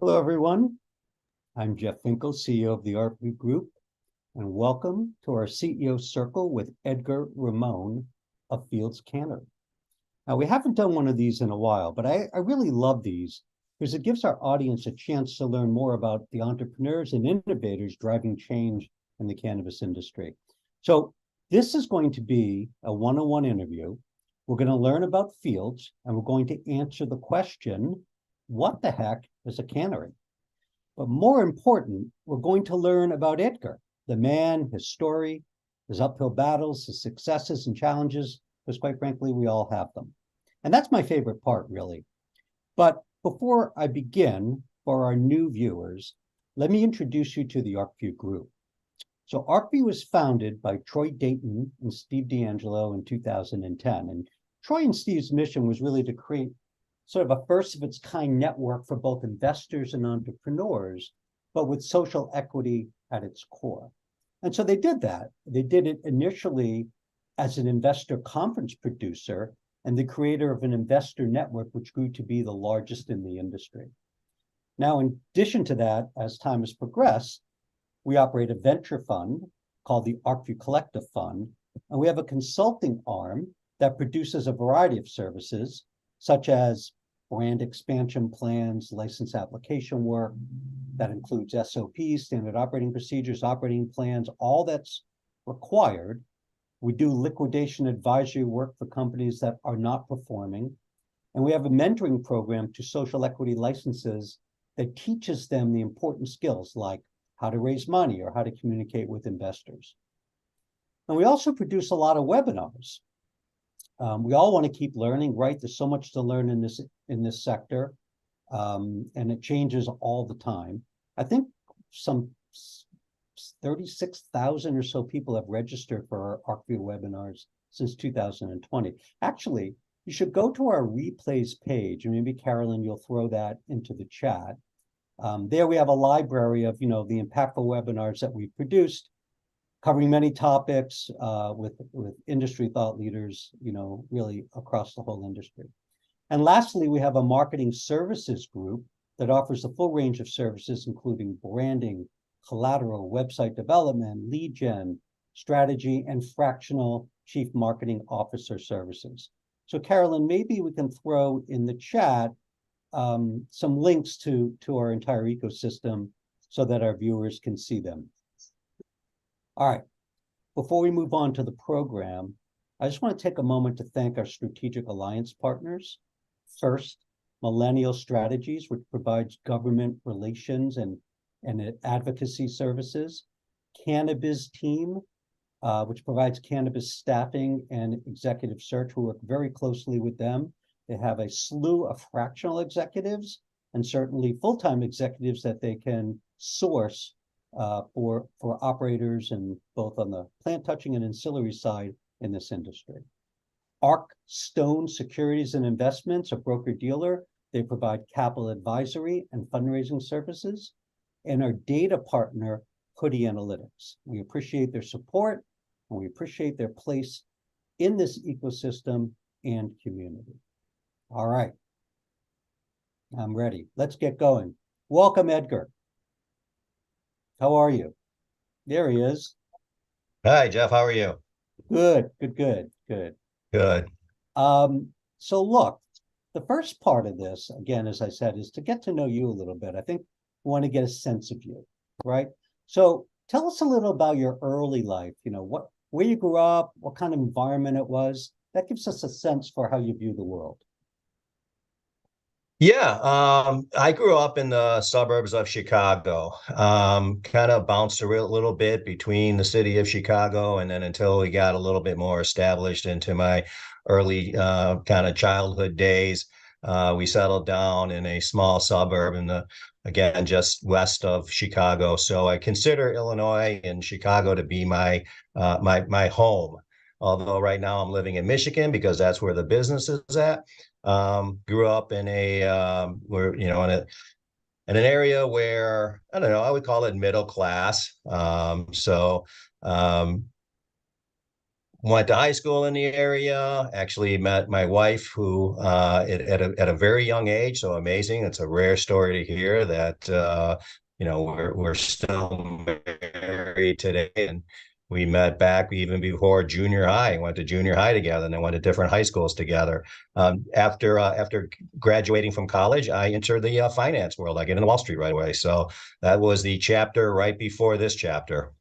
Hello, everyone. I'm Jeff Finkle, CEO of the Arcview Group, and welcome to our CEO Circle with Edgar Ramon of Fields Cannary. Now, we haven't done one of these in a while, but I really love these because it gives our audience a chance to learn more about the entrepreneurs and innovators driving change in the cannabis industry. So this is going to be a one-on-one interview. We're going to learn about Fields, and we're going to answer the question, what the heck is a cannery? But more important, we're going to learn about Edgar, the man, his story, his uphill battles, his successes and challenges, because quite frankly, we all have them. And that's my favorite part, really. But before I begin, for our new viewers, let me introduce you to the Arcview Group. So Arcview was founded by Troy Dayton and Steve D'Angelo in 2010. And Troy and Steve's mission was really to create sort of a first of its kind network for both investors and entrepreneurs, but with social equity at its core. And so they did that. They did it initially as an investor conference producer and the creator of an investor network, which grew to be the largest in the industry. Now, in addition to that, as time has progressed, we operate a venture fund called the Arcview Collective Fund, and we have a consulting arm that produces a variety of services, such as brand expansion plans, license application work that includes SOPs, standard operating procedures, operating plans, all that's required. We do liquidation advisory work for companies that are not performing. And we have a mentoring program to social equity licenses that teaches them the important skills like how to raise money or how to communicate with investors. And we also produce a lot of webinars. We all want to keep learning, right? There's so much to learn in this sector, and it changes all the time. I think some 36,000 or so people have registered for our Arcview webinars since 2020. Actually, you should go to our replays page, and maybe Carolyn, you'll throw that into the chat. There we have a library of, the impactful webinars that we've produced, covering many topics with industry thought leaders, really across the whole industry. And lastly, we have a marketing services group that offers a full range of services, including branding, collateral, website development, lead gen, strategy, and fractional chief marketing officer services. So Carolyn, maybe we can throw in the chat some links to our entire ecosystem so that our viewers can see them. All right, before we move on to the program, I just want to take a moment to thank our strategic alliance partners. First, Millennial Strategies, which provides government relations and advocacy services. Cannabis Team, which provides cannabis staffing and executive search. We work very closely with them. They have a slew of fractional executives and certainly full-time executives that they can source for operators and both on the plant touching and ancillary side in this industry. Stone Securities and Investments, a broker-dealer. They provide capital advisory and fundraising services. And our data partner, Hoodie Analytics. We appreciate their support and we appreciate their place in this ecosystem and community. All right, I'm ready. Let's get going. Welcome, Edgar. How are you? There he is. Hi, Jeff. How are you? Good. Good. So look, the first part of this, again, as I said, is to get to know you a little bit. I think we want to get a sense of you, right? So tell us a little about your early life, where you grew up, what kind of environment it was. That gives us a sense for how you view the world. Yeah, I grew up in the suburbs of Chicago, kind of bounced a little bit between the city of Chicago and then until we got a little bit more established into my early kind of childhood days. We settled down in a small suburb again, just west of Chicago. So I consider Illinois and Chicago to be my home. Although right now I'm living in Michigan because that's where the business is at. Grew up in in an area where, I don't know, I would call it middle class. went to high school in the area. Actually met my wife, who at a very young age. So amazing! It's a rare story to hear that we're still married today, and we met back even before junior high. Went to junior high together, and then went to different high schools together. After graduating from college, I entered the finance world. I get into Wall Street right away. So that was the chapter right before this chapter.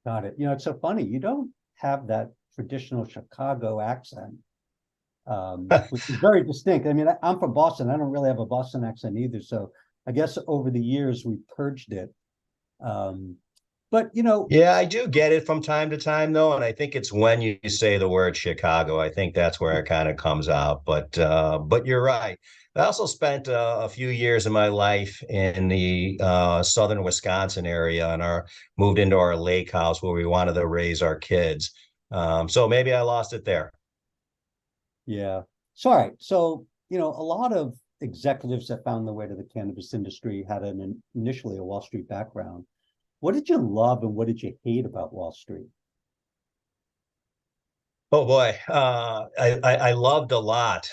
Got it. It's so funny. You don't have that traditional Chicago accent, which is very distinct. I mean, I'm from Boston. I don't really have a Boston accent either. So I guess over the years we purged it. But Yeah, I do get it from time to time, though, and I think it's when you say the word Chicago, I think that's where it kind of comes out. But you're right. I also spent a few years of my life in the southern Wisconsin area, and moved into our lake house where we wanted to raise our kids. So maybe I lost it there. yeah. So, all right. So, a lot of executives that found their way to the cannabis industry had initially a Wall Street background. What did you love and what did you hate about Wall Street? Oh boy, I loved a lot.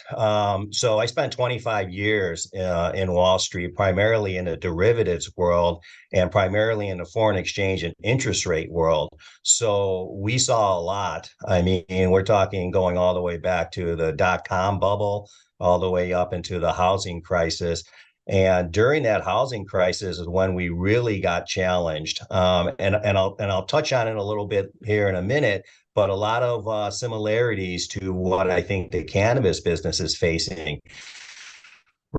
So I spent 25 years in Wall Street, primarily in the derivatives world and primarily in the foreign exchange and interest rate world. So we saw a lot. I mean, we're talking going all the way back to the dot-com bubble, all the way up into the housing crisis. And during that housing crisis is when we really got challenged. And I'll touch on it a little bit here in a minute, but a lot of similarities to what I think the cannabis business is facing,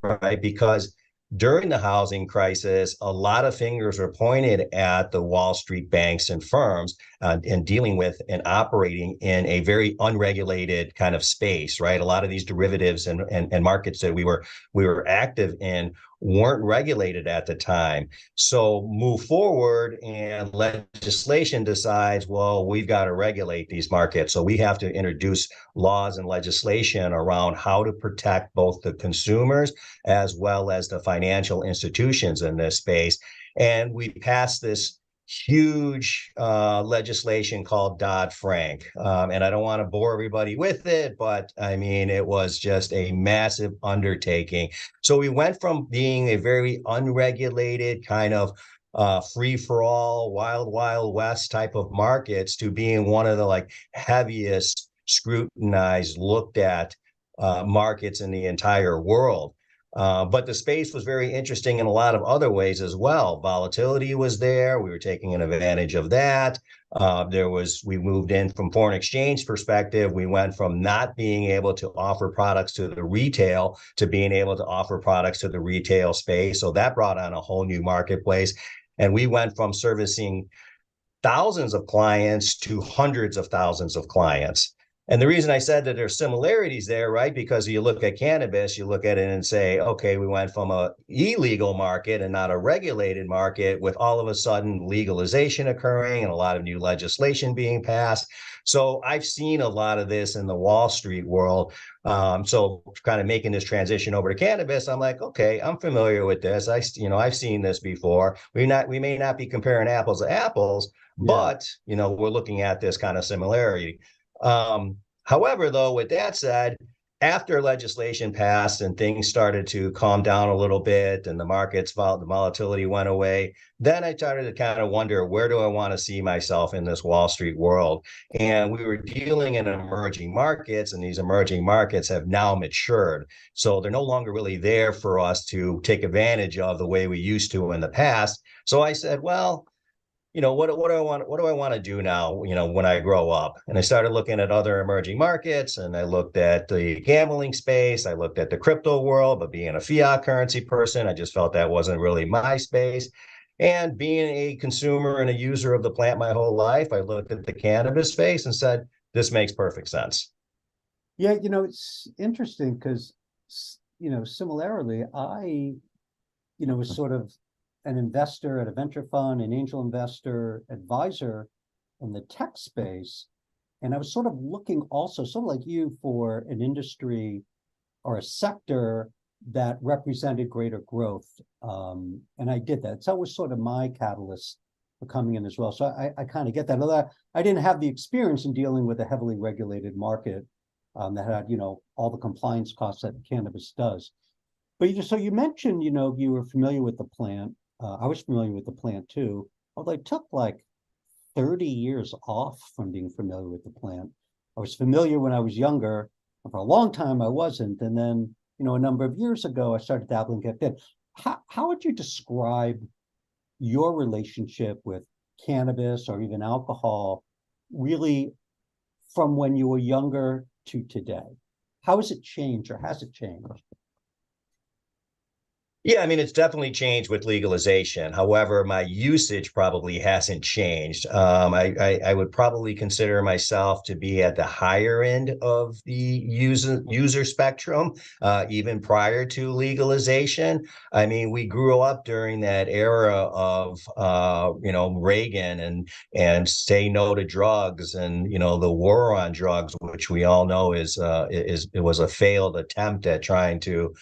right? Because during the housing crisis, a lot of fingers were pointed at the Wall Street banks and firms in dealing with and operating in a very unregulated kind of space, right? A lot of these derivatives and markets that we were active in weren't regulated at the time. So move forward and legislation decides, well, we've got to regulate these markets. So we have to introduce laws and legislation around how to protect both the consumers as well as the financial institutions in this space. And we passed this huge legislation called Dodd-Frank. And I don't want to bore everybody with it, but I mean, it was just a massive undertaking. So we went from being a very unregulated kind of free for all, wild west type of markets to being one of the heaviest scrutinized, looked at markets in the entire world. But the space was very interesting in a lot of other ways as well. Volatility was there. We were taking an advantage of that. We moved in from foreign exchange perspective. We went from not being able to offer products to the retail to being able to offer products to the retail space. So that brought on a whole new marketplace. And we went from servicing thousands of clients to hundreds of thousands of clients. And the reason I said that there's similarities there, right? Because you look at cannabis, you look at it and say, okay, we went from a illegal market and not a regulated market with all of a sudden legalization occurring and a lot of new legislation being passed. So I've seen a lot of this in the Wall Street world. So kind of making this transition over to cannabis, I'm like, okay, I'm familiar with this. I've seen this before. We may not be comparing apples to apples, Yeah. but we're looking at this kind of similarity. However, though, with that said, after legislation passed and things started to calm down a little bit and the volatility went away, then I started to kind of wonder, where do I want to see myself in this Wall Street world? And we were dealing in emerging markets, and these emerging markets have now matured. So they're no longer really there for us to take advantage of the way we used to in the past. So I said, well, what do I want to do now, when I grow up? And I started looking at other emerging markets, and I looked at the gambling space. I looked at the crypto world, but being a fiat currency person, I just felt that wasn't really my space. And being a consumer and a user of the plant my whole life, I looked at the cannabis space and said, this makes perfect sense. Yeah, it's interesting because, similarly, I, was sort of an investor at a venture fund, an angel investor, advisor in the tech space. And I was sort of looking also, sort of like you, for an industry or a sector that represented greater growth. And I did that. So it was sort of my catalyst coming in as well. So I kind of get that. Although I didn't have the experience in dealing with a heavily regulated market that had, all the compliance costs that cannabis does. But so you mentioned, you were familiar with the plant. I was familiar with the plant too, although it took like 30 years off from being familiar with the plant. I was familiar when I was younger. For a long time, I wasn't. And then, a number of years ago, I started dabbling get in. How would you describe your relationship with cannabis or even alcohol, really from when you were younger to today? How has it changed, or has it changed? Yeah, I mean, it's definitely changed with legalization. However, my usage probably hasn't changed. I would probably consider myself to be at the higher end of the user spectrum, even prior to legalization. I mean, we grew up during that era of Reagan and say no to drugs, and the war on drugs, which we all know it was a failed attempt at trying to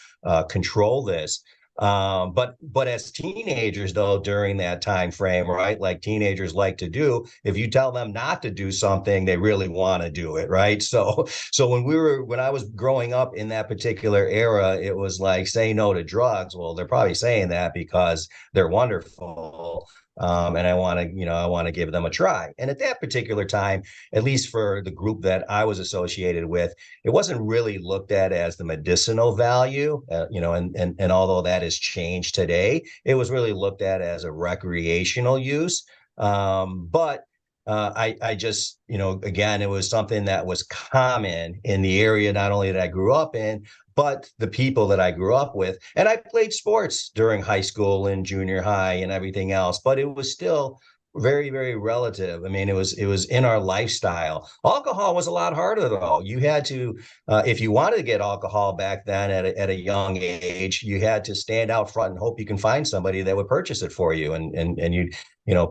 control this. But as teenagers, though, during that time frame, right, like teenagers like to do, if you tell them not to do something, they really want to do it, right? So when I was growing up in that particular era, it was like, say no to drugs. Well, they're probably saying that because they're wonderful. And I want to give them a try. And at that particular time, at least for the group that I was associated with, it wasn't really looked at as the medicinal value, and although that has changed today, it was really looked at as a recreational use. But I just, again, it was something that was common in the area, not only that I grew up in, but the people that I grew up with. And I played sports during high school and junior high and everything else, but it was still very, very relative. I mean, it was in our lifestyle. Alcohol was a lot harder, though. You had to, if you wanted to get alcohol back then at a young age, you had to stand out front and hope you can find somebody that would purchase it for you, and you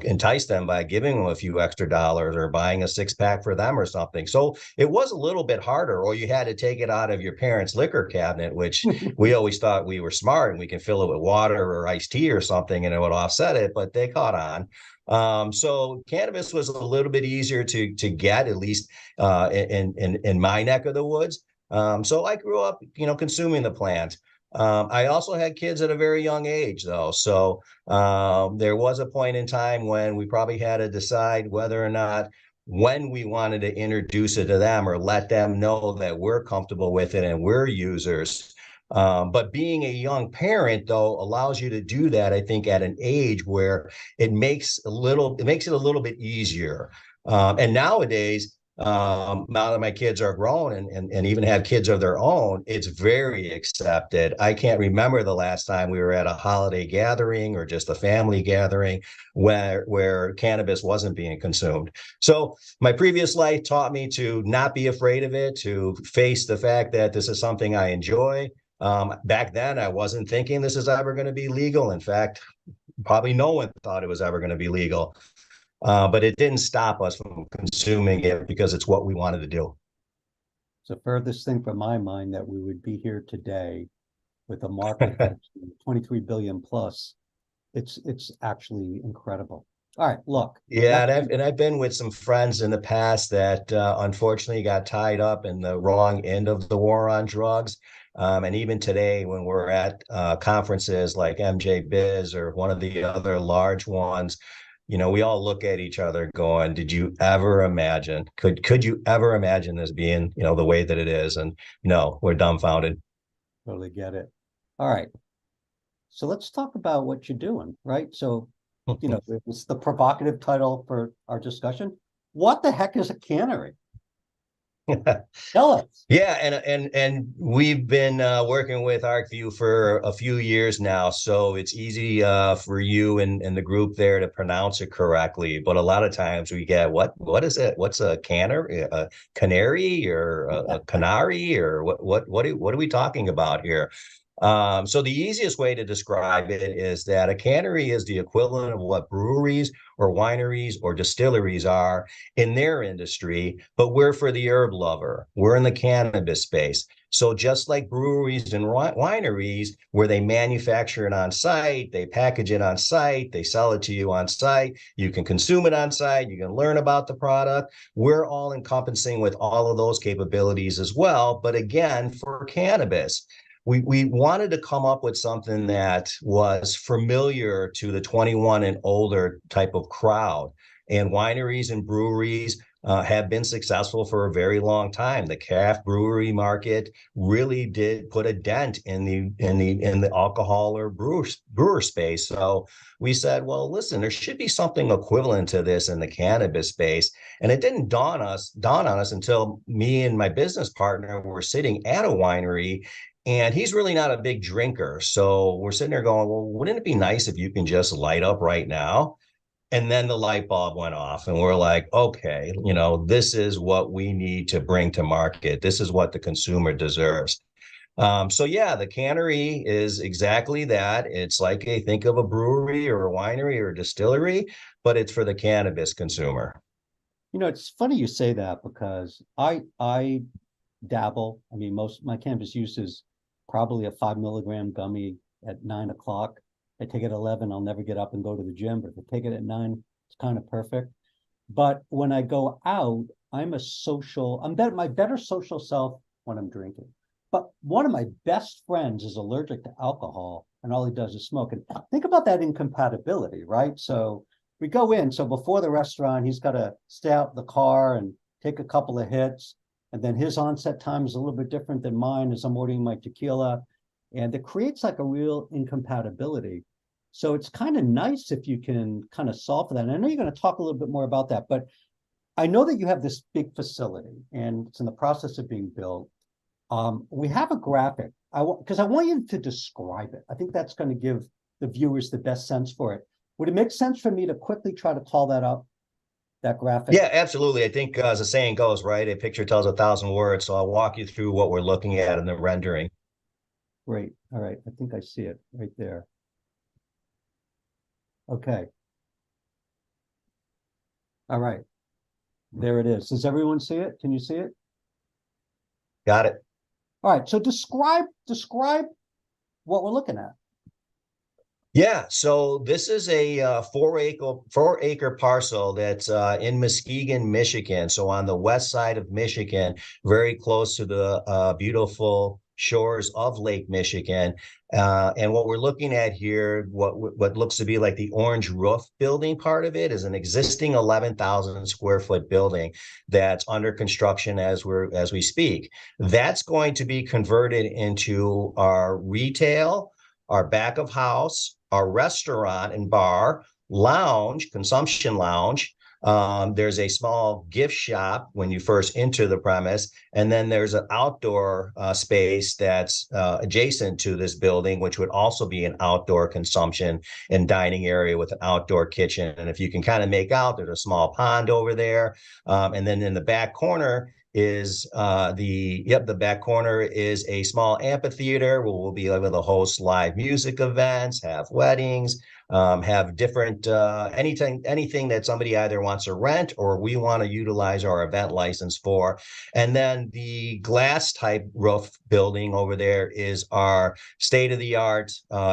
entice them by giving them a few extra dollars or buying a 6-pack for them or something. So it was a little bit harder, or you had to take it out of your parents' liquor cabinet, which we always thought we were smart and we can fill it with water or iced tea or something and it would offset it, but they caught on. So cannabis was a little bit easier to get, at least in my neck of the woods. So I grew up, consuming the plant. I also had kids at a very young age, though. So there was a point in time when we probably had to decide whether or not when we wanted to introduce it to them or let them know that we're comfortable with it and we're users. But being a young parent, though, allows you to do that, I think, at an age where it makes it a little bit easier. And nowadays, now that my kids are grown and even have kids of their own, it's very accepted. I can't remember the last time we were at a holiday gathering or just a family gathering where cannabis wasn't being consumed. So my previous life taught me to not be afraid of it, to face the fact that this is something I enjoy. Back then, I wasn't thinking this is ever going to be legal. In fact, probably no one thought it was ever going to be legal. But it didn't stop us from consuming it because it's what we wanted to do. It's the furthest thing from my mind that we would be here today with a market that's 23 billion plus. It's actually incredible. All right, look. Yeah, and I've been with some friends in the past that unfortunately got tied up in the wrong end of the war on drugs. And even today, when we're at conferences like MJ Biz or one of the other large ones, we all look at each other going, did you ever imagine, could you ever imagine this being, the way that it is? And no, we're dumbfounded. Totally get it. All right. So let's talk about what you're doing, right? So, it's the provocative title for our discussion. What the heck is a cannery? Tell us. Yeah, and we've been working with Arcview for a few years now, so it's easy for you and the group there to pronounce it correctly. But a lot of times we get what is it? What's a cannery, a canary, or a canary, or what are we talking about here? So the easiest way to describe it is that a cannery is the equivalent of what breweries or wineries or distilleries are in their industry, but we're for the herb lover. We're in the cannabis space. So just like breweries and wineries, where they manufacture it on site, they package it on site, they sell it to you on site, you can consume it on site, you can learn about the product. We're all encompassing with all of those capabilities as well. But again, for cannabis, we wanted to come up with something that was familiar to the 21 and older type of crowd. And wineries and breweries have been successful for a very long time. The craft brewery market really did put a dent in the alcohol or brewer space. So we said, well, listen, there should be something equivalent to this in the cannabis space. And it didn't dawn on us until me and my business partner were sitting at a winery, and he's really not a big drinker. So we're sitting there going, well, wouldn't it be nice if you can just light up right now? And then the light bulb went off, and we're like, okay, this is what we need to bring to market. This is what the consumer deserves. So yeah, the cannery is exactly that. It's like think of a brewery or a winery or a distillery, but it's for the cannabis consumer. It's funny you say that because I dabble. I mean, most my cannabis use is probably a 5 milligram gummy at 9 o'clock. I take it at 11, I'll never get up and go to the gym, but if I take it at 9, it's kind of perfect. But when I go out, I'm my better social self when I'm drinking. But one of my best friends is allergic to alcohol and all he does is smoke. And think about that incompatibility, right? So we go in. So before the restaurant, he's got to stay out in the car and take a couple of hits. And then his onset time is a little bit different than mine as I'm ordering my tequila. And it creates like a real incompatibility. So it's kind of nice if you can kind of solve for that. And I know you're going to talk a little bit more about that, but I know that you have this big facility and it's in the process of being built. We have a graphic. Because I want you to describe it. I think that's going to give the viewers the best sense for it. Would it make sense for me to quickly try to call that up, that graphic? Yeah, absolutely. I think as the saying goes, right, a picture tells 1,000 words. So I'll walk you through what we're looking at in the rendering. Great. All right. I think I see it right there. Okay. All right. There it is. Does everyone see it? Can you see it? Got it. All right. So describe what we're looking at. Yeah, so this is a 4-acre parcel that's in Muskegon, Michigan. So on the west side of Michigan, very close to the beautiful shores of Lake Michigan. And what we're looking at here, what looks to be like the orange roof building part of it, is an existing 11,000 square foot building that's under construction as we speak. That's going to be converted into our retail, our back of house, our restaurant and bar, lounge, consumption lounge. There's a small gift shop when you first enter the premise. And then there's an outdoor space that's adjacent to this building, which would also be an outdoor consumption and dining area with an outdoor kitchen. And if you can kind of make out, there's a small pond over there. And then in the back corner is the back corner is a small amphitheater where we'll be able to host live music events, have weddings, have different anything that somebody either wants to rent or we want to utilize our event license for. And then the glass type roof building over there is our state-of-the-art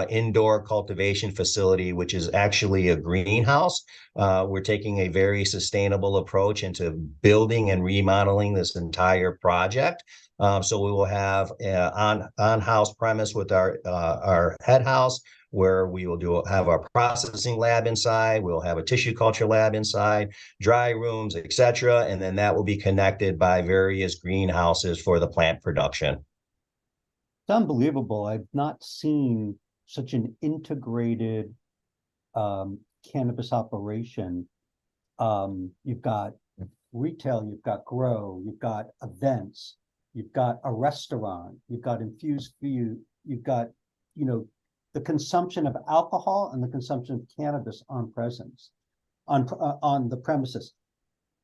indoor cultivation facility, which is actually a greenhouse. We're taking a very sustainable approach into building and remodeling this entire project. So we will have on-house premise with our head house, where we will have our processing lab inside. We'll have a tissue culture lab inside, dry rooms, etc. And then that will be connected by various greenhouses for the plant production. It's unbelievable. I've not seen such an integrated cannabis operation. You've got retail, you've got grow, you've got events, you've got a restaurant, you've got infused food, you've got, the consumption of alcohol and the consumption of cannabis on the premises.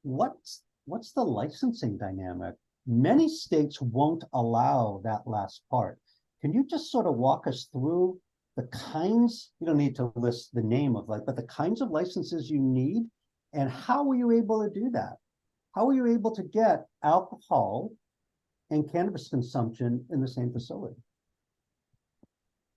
What's the licensing dynamic? Many states won't allow that last part. Can you just sort of walk us through the kinds, you don't need to list the name of but the kinds of licenses you need, and how were you able to do that? How were you able to get alcohol and cannabis consumption in the same facility?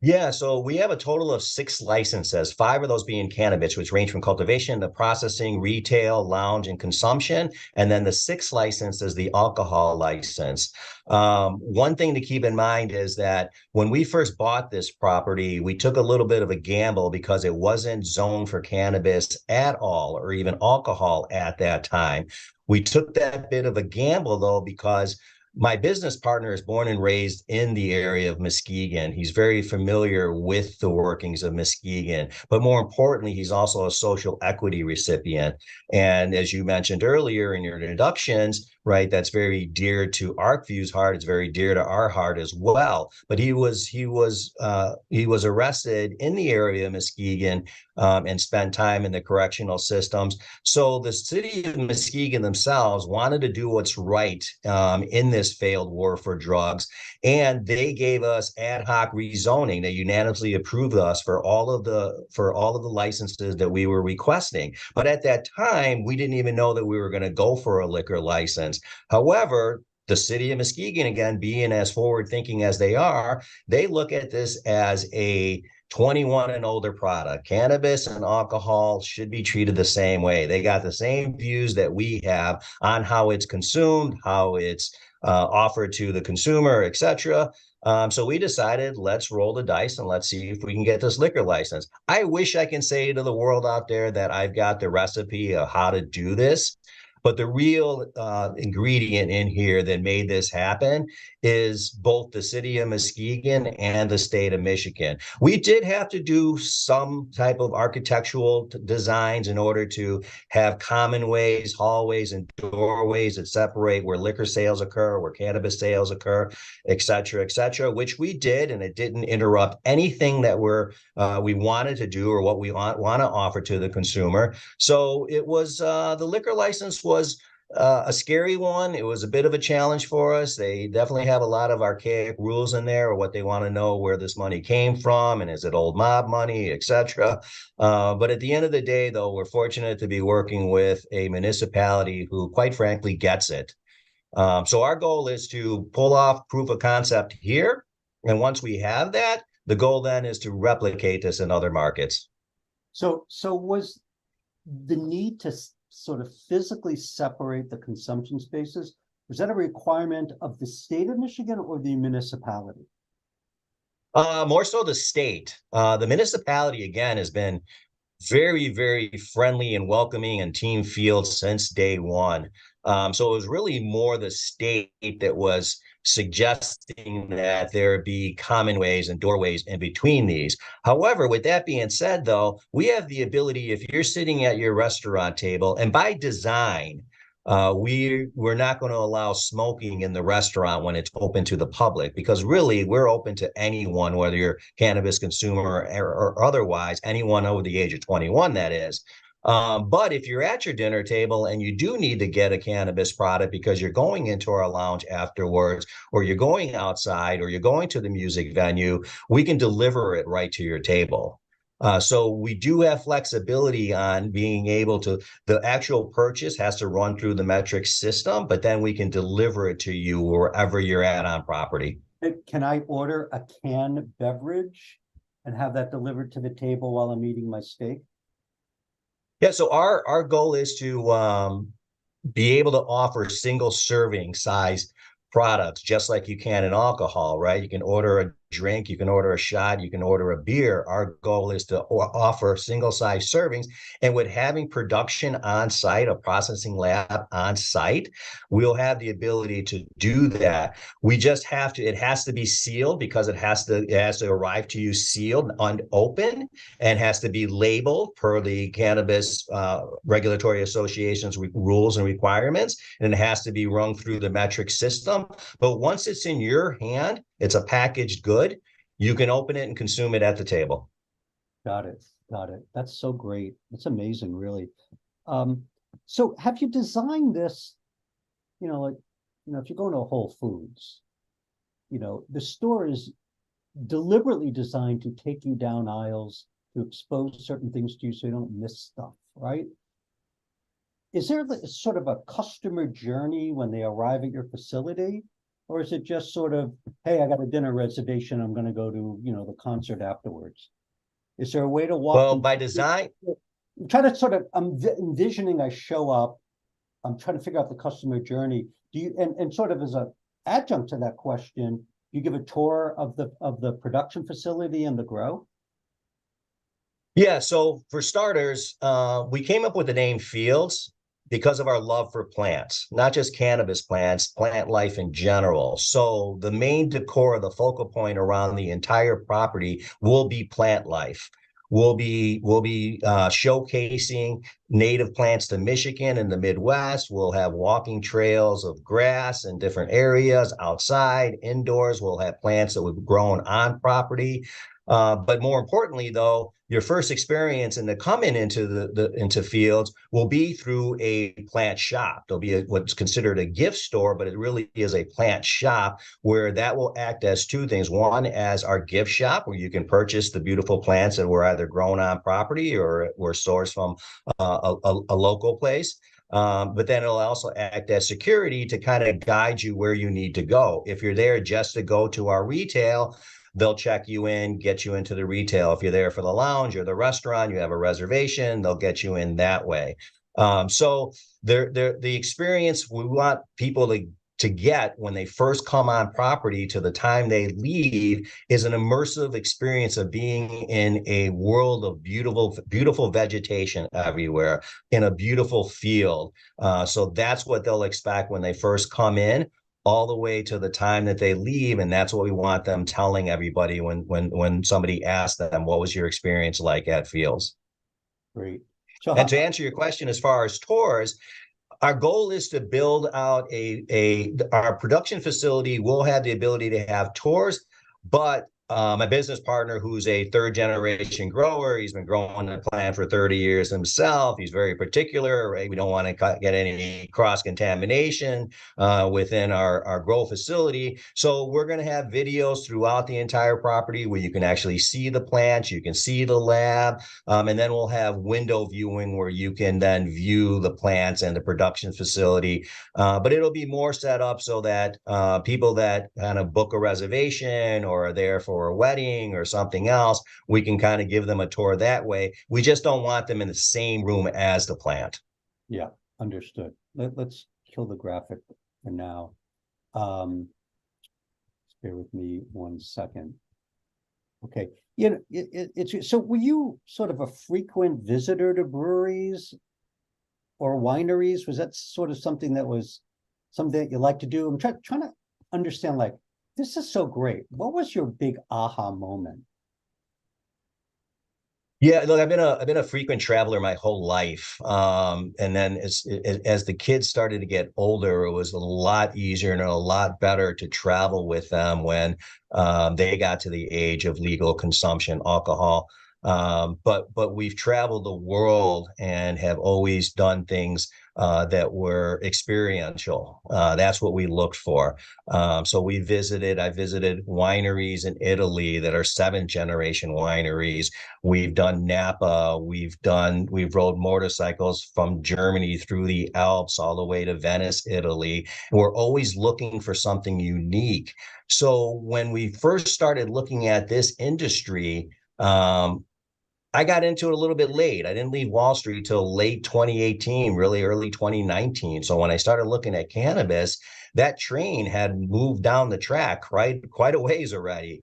Yeah, so we have a total of 6 licenses, 5 of those being cannabis, which range from cultivation to processing, retail, lounge, and consumption. And then the 6th license is the alcohol license. One thing to keep in mind is that when we first bought this property, we took a little bit of a gamble because it wasn't zoned for cannabis at all, or even alcohol at that time. We took that bit of a gamble, though, because my business partner is born and raised in the area of Muskegon. He's very familiar with the workings of Muskegon, but more importantly, he's also a social equity recipient. And as you mentioned earlier in your introductions, right, that's very dear to Arcview's heart. It's very dear to our heart as well. But he was arrested in the area of Muskegon and spent time in the correctional systems. So the city of Muskegon themselves wanted to do what's right in this failed war for drugs, and they gave us ad hoc rezoning. They unanimously approved us for all of the licenses that we were requesting. But at that time, we didn't even know that we were going to go for a liquor license. However, the city of Muskegon, again, being as forward thinking as they are, they look at this as a 21 and older product. Cannabis and alcohol should be treated the same way. They got the same views that we have on how it's consumed, how it's offered to the consumer, etc. So we decided, let's roll the dice and let's see if we can get this liquor license. I wish I can say to the world out there that I've got the recipe of how to do this. But the real ingredient in here that made this happen is both the city of Muskegon and the state of Michigan. We did have to do some type of architectural designs in order to have common ways, hallways, and doorways that separate where liquor sales occur, where cannabis sales occur, et cetera, which we did, and it didn't interrupt anything that we wanted to do or what we want to offer to the consumer. So it was the liquor license was a scary one. It was a bit of a challenge for us. They definitely have a lot of archaic rules in there, or what they want to know where this money came from, and is it old mob money, etc. But at the end of the day, though, we're fortunate to be working with a municipality who, quite frankly, gets it. So our goal is to pull off proof of concept here. And once we have that, the goal then is to replicate this in other markets. So was the need to sort of physically separate the consumption spaces, was that a requirement of the state of Michigan or the municipality? More so the state. The municipality, again, has been very, very friendly and welcoming and team Fields since day one. So it was really more the state that was suggesting that there be common ways and doorways in between these. However, with that being said, though, we have the ability, if you're sitting at your restaurant table, and by design, we're not going to allow smoking in the restaurant when it's open to the public, because really we're open to anyone, whether you're a cannabis consumer or otherwise, anyone over the age of 21, that is. But if you're at your dinner table and you do need to get a cannabis product because you're going into our lounge afterwards, or you're going outside, or you're going to the music venue, we can deliver it right to your table. So we do have flexibility on being able to, the actual purchase has to run through the metric system, but then we can deliver it to you wherever you're at on property. Can I order a canned beverage and have that delivered to the table while I'm eating my steak? Yeah, so our goal is to be able to offer single serving size products, just like you can in alcohol, right? You can order a drink, you can order a shot, you can order a beer. Our goal is to offer single size servings. And with having production on site, a processing lab on site, we'll have the ability to do that. We just have to, it has to be sealed, because it has to arrive to you sealed, unopened, and has to be labeled per the Cannabis Regulatory Association's rules and requirements. And it has to be run through the metric system. But once it's in your hand, it's a packaged good. You can open it and consume it at the table. Got it. Got it. That's so great. It's amazing, really. So have you designed this, if you go into a Whole Foods, the store is deliberately designed to take you down aisles, to expose certain things to you so you don't miss stuff, right? Is there sort of a customer journey when they arrive at your facility? Or is it just sort of, hey, I got a dinner reservation, I'm going to go to, the concert afterwards? Is there a way to walk Well, them? by design, I'm trying to sort of, I'm envisioning I show up, I'm trying to figure out the customer journey. Do you, and sort of as a adjunct to that question, you give a tour of the production facility and the grow? yeah. So for starters, we came up with the name Fields because of our love for plants, not just cannabis plants, plant life in general. So the main decor, the focal point around the entire property will be plant life. We'll be showcasing native plants to Michigan and the Midwest. We'll have walking trails of grass in different areas, outside, indoors. We'll have plants that we've grown on property. But more importantly, though, your first experience in the coming into into Fields will be through a plant shop. There'll be what's considered a gift store, but it really is a plant shop where that will act as two things. One, as our gift shop, where you can purchase the beautiful plants that were either grown on property or were sourced from a local place. But then it'll also act as security to kind of guide you where you need to go. If you're there just to go to our retail, they'll check you in, get you into the retail. If you're there for the lounge or the restaurant, you have a reservation, they'll get you in that way. So the experience we want people to get when they first come on property to the time they leave is an immersive experience of being in a world of beautiful vegetation everywhere in a beautiful field. So that's what they'll expect when they first come in, all the way to the time that they leave. And that's what we want them telling everybody when somebody asks them, what was your experience like at Fields? Great. So And to answer your question, as far as tours, our goal is to build out our production facility will have the ability to have tours, but my business partner, who's a third generation grower, he's been growing the plant for 30 years himself. He's very particular, right? We don't want to get any cross contamination within our grow facility. So we're going to have videos throughout the entire property where you can actually see the plants, you can see the lab, and then we'll have window viewing where you can then view the plants and the production facility. But it'll be more set up so that people that kind of book a reservation or are there for a wedding or something else, we can kind of give them a tour that way. We just don't want them in the same room as the plant. Yeah, understood. Let's kill the graphic for now. Bear with me 1 second. Okay, it's so were you sort of a frequent visitor to breweries or wineries? Was that sort of something that you like to do? I'm trying to understand, like, this is so great. What was your big aha moment? Yeah, look, I've been a frequent traveler my whole life, and then as the kids started to get older, it was a lot easier and a lot better to travel with them when they got to the age of legal consumption alcohol. But we've traveled the world and have always done things that were experiential. That's what we looked for. So I visited wineries in Italy that are 7th generation wineries. We've done Napa. We've rode motorcycles from Germany through the Alps all the way to Venice, Italy. And we're always looking for something unique. So when we first started looking at this industry, I got into it a little bit late. I didn't leave Wall Street till late 2018, really early 2019. So when I started looking at cannabis, that train had moved down the track quite a ways already.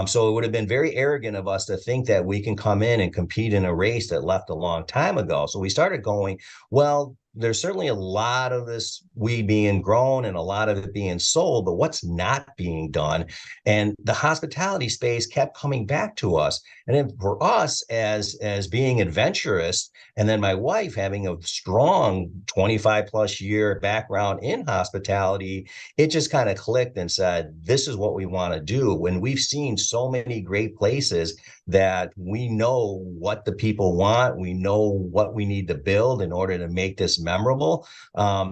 So it would have been very arrogant of us to think that we can come in and compete in a race that left a long time ago. So we started going, well, there's certainly a lot of this weed being grown and a lot of it being sold, but what's not being done? And the hospitality space kept coming back to us. And then for us as being adventurous, and then my wife having a strong 25 plus year background in hospitality, hospitality, it just kind of clicked and said, this is what we want to do. When we've seen so many great places that we know what the people want, we know what we need to build in order to make this memorable.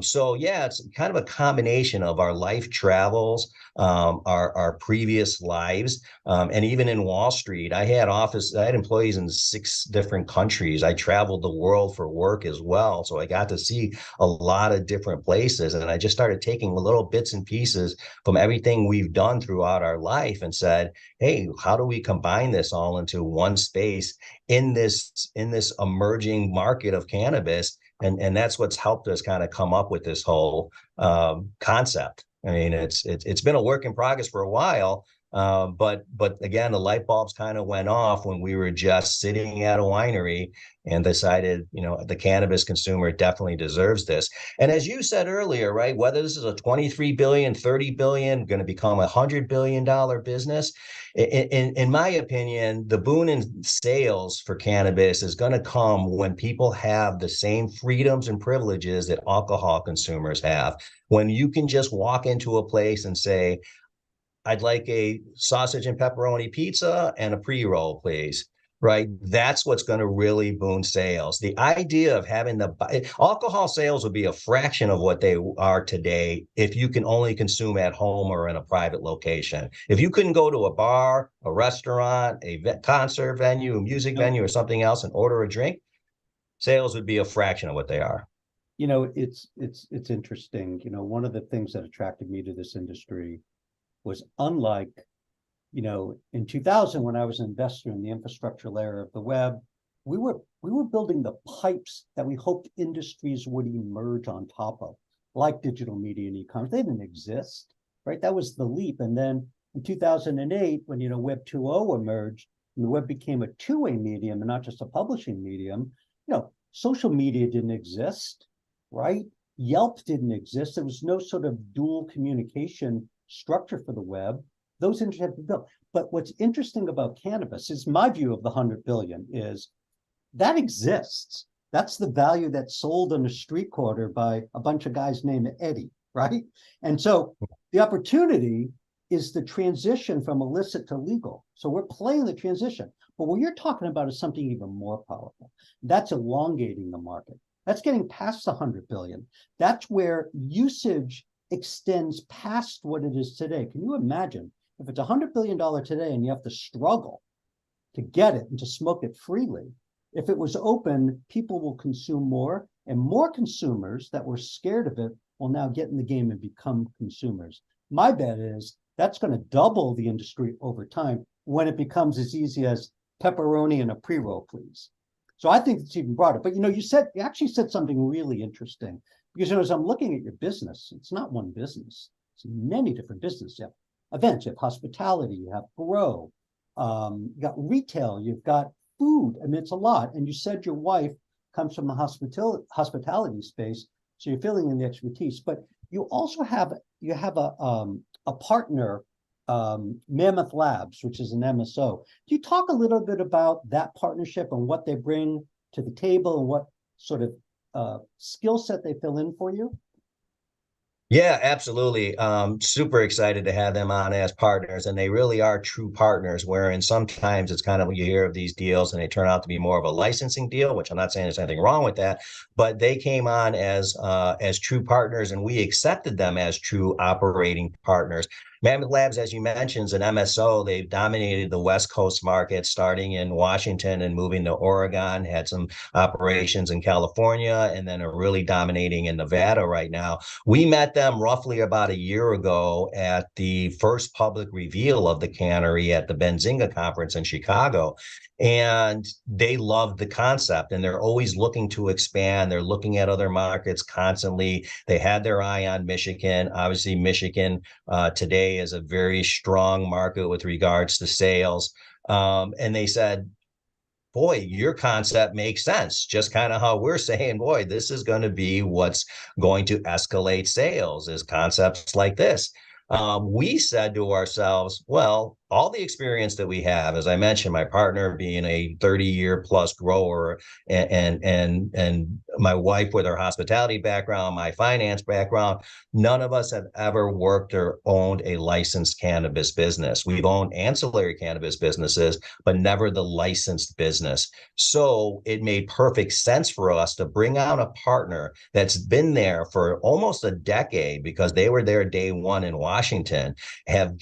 So yeah, it's kind of a combination of our life travels, our previous lives, and even in Wall Street, I had employees in 6 different countries. I traveled the world for work as well, so I got to see a lot of different places, and I just started taking little bits and pieces from everything we've done throughout our life and said, hey, how do we combine this all into one space in this emerging market of cannabis? And that's what's helped us kind of come up with this whole concept. I mean, it's been a work in progress for a while, but again, the light bulbs kind of went off when we were just sitting at a winery and decided, the cannabis consumer definitely deserves this. And as you said earlier, right, whether this is a 23 billion, 30 billion, going to become $100 billion business, in my opinion, the boon in sales for cannabis is going to come when people have the same freedoms and privileges that alcohol consumers have. When you can just walk into a place and say, I'd like a sausage and pepperoni pizza and a pre-roll, please. Right. That's what's going to really boom sales. The idea of having alcohol sales would be a fraction of what they are today if you can only consume at home or in a private location. If you couldn't go to a bar, a restaurant, a concert venue, a music venue, or something else and order a drink, sales would be a fraction of what they are. It's interesting. One of the things that attracted me to this industry was unlike, in 2000, when I was an investor in the infrastructure layer of the web, we were building the pipes that we hoped industries would emerge on top of, like digital media and e-commerce. They didn't exist, right? That was the leap. And then in 2008, when, Web 2.0 emerged and the web became a two-way medium and not just a publishing medium, social media didn't exist, right? Yelp didn't exist. There was no sort of dual communication structure for the web. Those industries have been built. But what's interesting about cannabis is my view of the 100 billion is that exists. That's the value that's sold on a street corner by a bunch of guys named Eddie, right? And so the opportunity is the transition from illicit to legal. So we're playing the transition. But what you're talking about is something even more powerful. That's elongating the market. That's getting past the 100 billion. That's where usage extends past what it is today. Can you imagine if it's $100 billion today and you have to struggle to get it and to smoke it freely? If it was open, people will consume more, and more consumers that were scared of it will now get in the game and become consumers. My bet is that's going to double the industry over time when it becomes as easy as pepperoni and a pre-roll, please. So I think it's even broader. But you actually said something really interesting. Because as I'm looking at your business, it's not one business. It's many different businesses. You have events, you have hospitality, you have grow, you got retail, you've got food. I mean, it's a lot. And you said your wife comes from the hospitality space, so you're filling in the expertise. But you also have a partner, Mammoth Labs, which is an MSO. Do you talk a little bit about that partnership and what they bring to the table and what sort of skill set they fill in for you? Yeah, absolutely. Super excited to have them on as partners, and they really are true partners. Wherein sometimes it's kind of when you hear of these deals and they turn out to be more of a licensing deal, which I'm not saying there's anything wrong with that, but they came on as true partners, and we accepted them as true operating partners. Mammoth Labs, as you mentioned, is an MSO. They've dominated the West Coast market, starting in Washington and moving to Oregon, had some operations in California, and then are really dominating in Nevada right now. We met them roughly about a year ago at the first public reveal of the cannery at the Benzinga conference in Chicago. And they love the concept, and they're always looking to expand. They're looking at other markets constantly. They had their eye on Michigan. Obviously, Michigan today is a very strong market with regards to sales. And they said, boy, your concept makes sense. Just kind of how we're saying, boy, this is going to be what's going to escalate sales, is concepts like this. We said to ourselves, well, all the experience that we have, as I mentioned, my partner being a 30-year plus grower, and my wife with her hospitality background, my finance background, none of us have ever worked or owned a licensed cannabis business. We've owned ancillary cannabis businesses, but never the licensed business. So it made perfect sense for us to bring out a partner that's been there for almost a decade, because they were there day one in Washington, have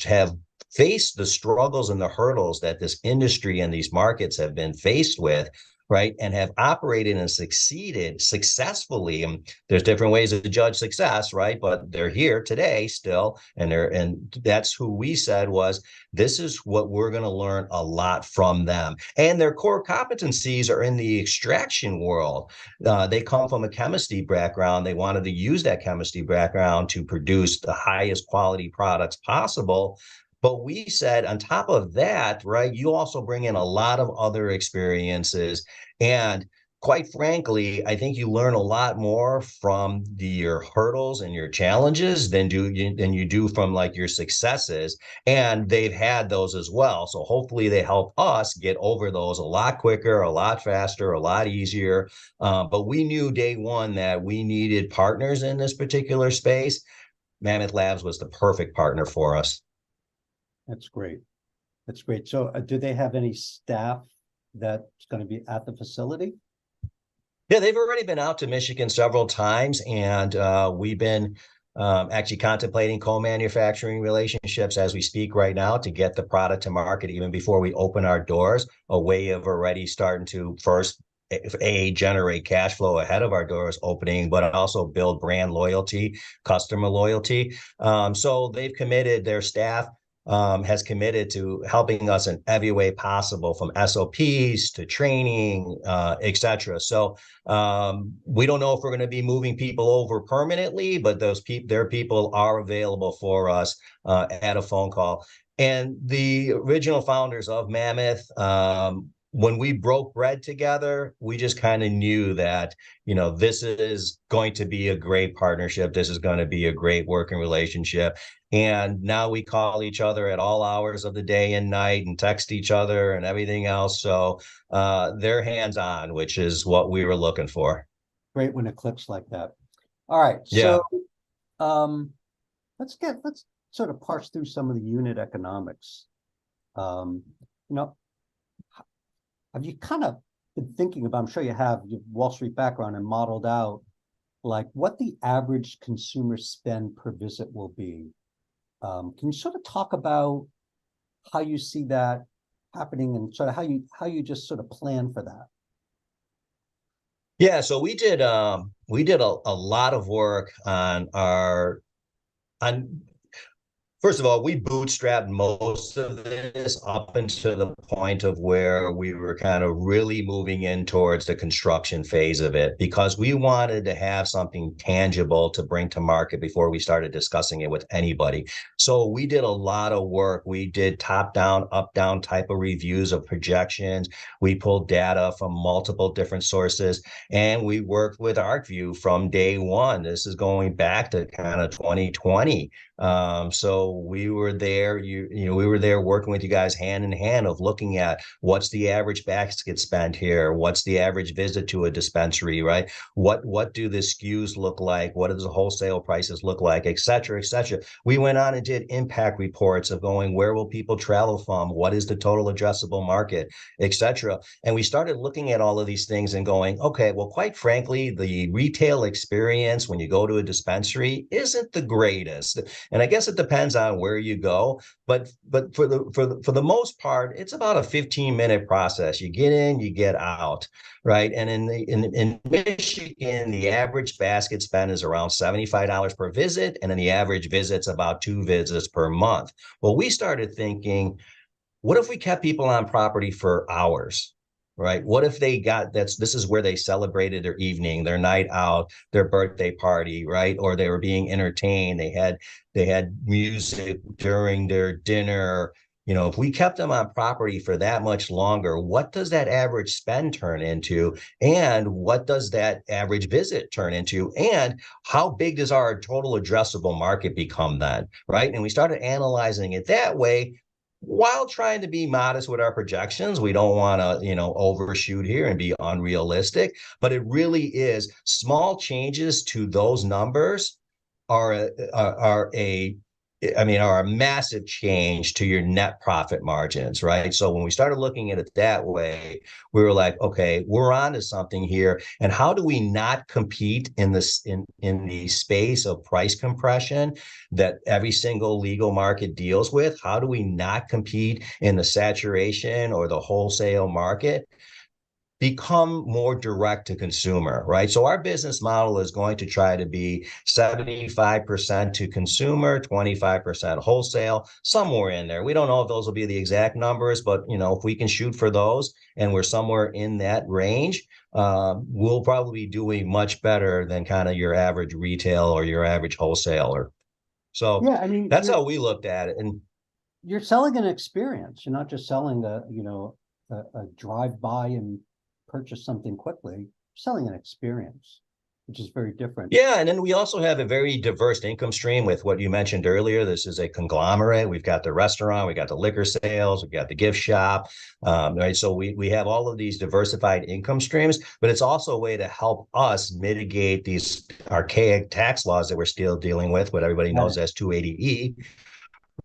faced the struggles and the hurdles that this industry and these markets have been faced with, right? And have operated and succeeded successfully. And there's different ways to judge success, right? But they're here today still. And that's who we said was, this is what we're going to learn a lot from them. And their core competencies are in the extraction world. They come from a chemistry background. They wanted to use that chemistry background to produce the highest quality products possible. But we said, on top of that, right, you also bring in a lot of other experiences. And quite frankly, I think you learn a lot more from your hurdles and your challenges than you do from like your successes. And they've had those as well. So hopefully they help us get over those a lot quicker, a lot faster, a lot easier. But we knew day one that we needed partners in this particular space. Mammoth Labs was the perfect partner for us. That's great. That's great. So do they have any staff that's going to be at the facility? Yeah, they've already been out to Michigan several times, and we've been actually contemplating co-manufacturing relationships as we speak right now to get the product to market even before we open our doors, a way of already starting to first generate cash flow ahead of our doors opening, but also build brand loyalty, customer loyalty. So they've committed, their staff has committed to helping us in every way possible, from SOPs to training, et cetera. So we don't know if we're going to be moving people over permanently, but their people are available for us at a phone call. And the original founders of Mammoth, when we broke bread together, we just kind of knew that, this is going to be a great partnership. This is going to be a great working relationship. And now we call each other at all hours of the day and night and text each other and everything else. So they're hands-on, which is what we were looking for. Great when it clicks like that. All right. Yeah. So let's sort of parse through some of the unit economics. Have you kind of been thinking about, I'm sure you have, your Wall Street background, and modeled out like what the average consumer spend per visit will be? Can you sort of talk about how you see that happening, and sort of how you just sort of plan for that? Yeah, so we did a lot of work on first of all, we bootstrapped most of this up until the point of where we were kind of really moving in towards the construction phase of it, because we wanted to have something tangible to bring to market before we started discussing it with anybody. So we did a lot of work. We did top-down, up-down type of reviews of projections. We pulled data from multiple different sources, and we worked with Arcview from day one. This is going back to kind of 2020. So we were there, we were there working with you guys hand in hand of looking at what's the average basket spend here, what's the average visit to a dispensary, right? What do the SKUs look like? What does the wholesale prices look like, et cetera, et cetera. We went on and did impact reports of going, where will people travel from? What is the total addressable market, et cetera. And we started looking at all of these things and going, okay, well, quite frankly, the retail experience when you go to a dispensary isn't the greatest. And I guess it depends on where you go, but for the most part, it's about a 15-minute process. You get in, you get out, right? And in Michigan, the average basket spend is around $75 per visit, and then the average visit's about 2 visits per month. Well, we started thinking, what if we kept people on property for hours? Right? What if this is where they celebrated their evening, their night out, their birthday party, right? Or they were being entertained. They had music during their dinner. If we kept them on property for that much longer, what does that average spend turn into? And what does that average visit turn into? And how big does our total addressable market become then? Right? And we started analyzing it that way. while trying to be modest with our projections. We don't want to, overshoot here and be unrealistic, but it really is small changes to those numbers are are a massive change to your net profit margins, right? So when we started looking at it that way, we were like, okay, we're onto something here. And how do we not compete in this in the space of price compression that every single legal market deals with? How do we not compete in the saturation or the wholesale market? Become more direct to consumer, right? So our business model is going to try to be 75% to consumer, 25% wholesale, somewhere in there. We don't know if those will be the exact numbers, but if we can shoot for those and we're somewhere in that range, we'll probably be doing much better than kind of your average retail or your average wholesaler. So Yeah, I mean, that's how we looked at it. And you're selling an experience. You're not just selling a drive by and purchase something quickly. You're selling an experience, which is very different. yeah, and then we also have a very diverse income stream with what you mentioned earlier. This is a conglomerate. We've got the restaurant, we got the liquor sales, we've got the gift shop, right? So we have all of these diversified income streams, but it's also a way to help us mitigate these archaic tax laws that we're still dealing with, what everybody knows as 280E.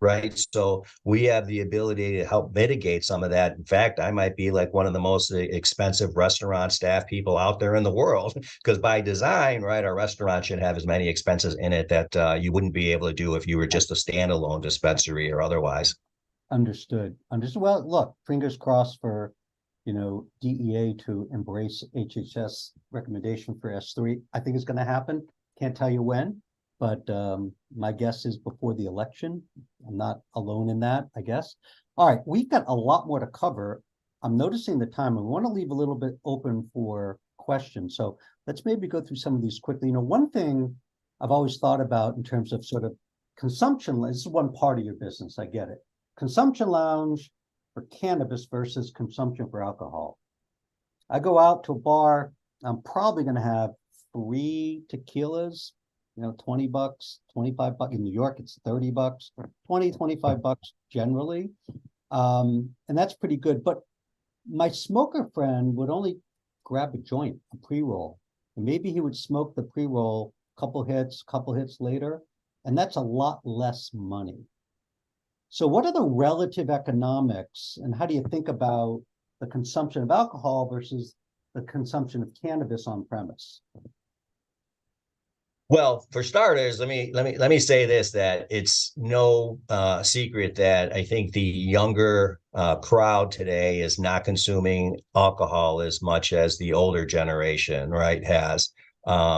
Right. So we have the ability to help mitigate some of that. In fact, I might be like one of the most expensive restaurant staff people out there in the world, because by design, right, our restaurant should have as many expenses in it that you wouldn't be able to do if you were just a standalone dispensary or otherwise. Understood. Understood. Well, look, fingers crossed for, DEA to embrace HHS recommendation for S3. I think it's going to happen. Can't tell you when, but my guess is before the election. I'm not alone in that, I guess. All right, we've got a lot more to cover. I'm noticing the time. I want to leave a little bit open for questions. So let's maybe go through some of these quickly. One thing I've always thought about in terms of sort of consumption, this is one part of your business, I get it. Consumption lounge for cannabis versus consumption for alcohol. I go out to a bar, I'm probably going to have 3 tequilas, $20, $25. In New York, it's $30, 20, $25 generally. And that's pretty good. But my smoker friend would only grab a joint, a pre-roll. And maybe he would smoke the pre-roll, couple hits later. And that's a lot less money. So what are the relative economics and how do you think about the consumption of alcohol versus the consumption of cannabis on premise? Well, for starters, let me say this, that it's no secret that I think the younger crowd today is not consuming alcohol as much as the older generation, right, has.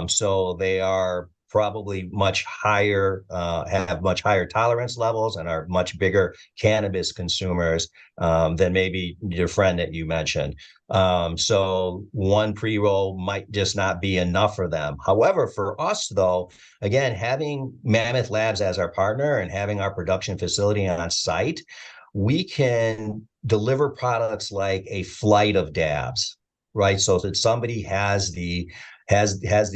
So they are probably much higher, have much higher tolerance levels and are much bigger cannabis consumers than maybe your friend that you mentioned. So one pre-roll might just not be enough for them. However, for us, though, again, having Mammoth Labs as our partner and having our production facility on site, we can deliver products like a flight of dabs, right? So that somebody has the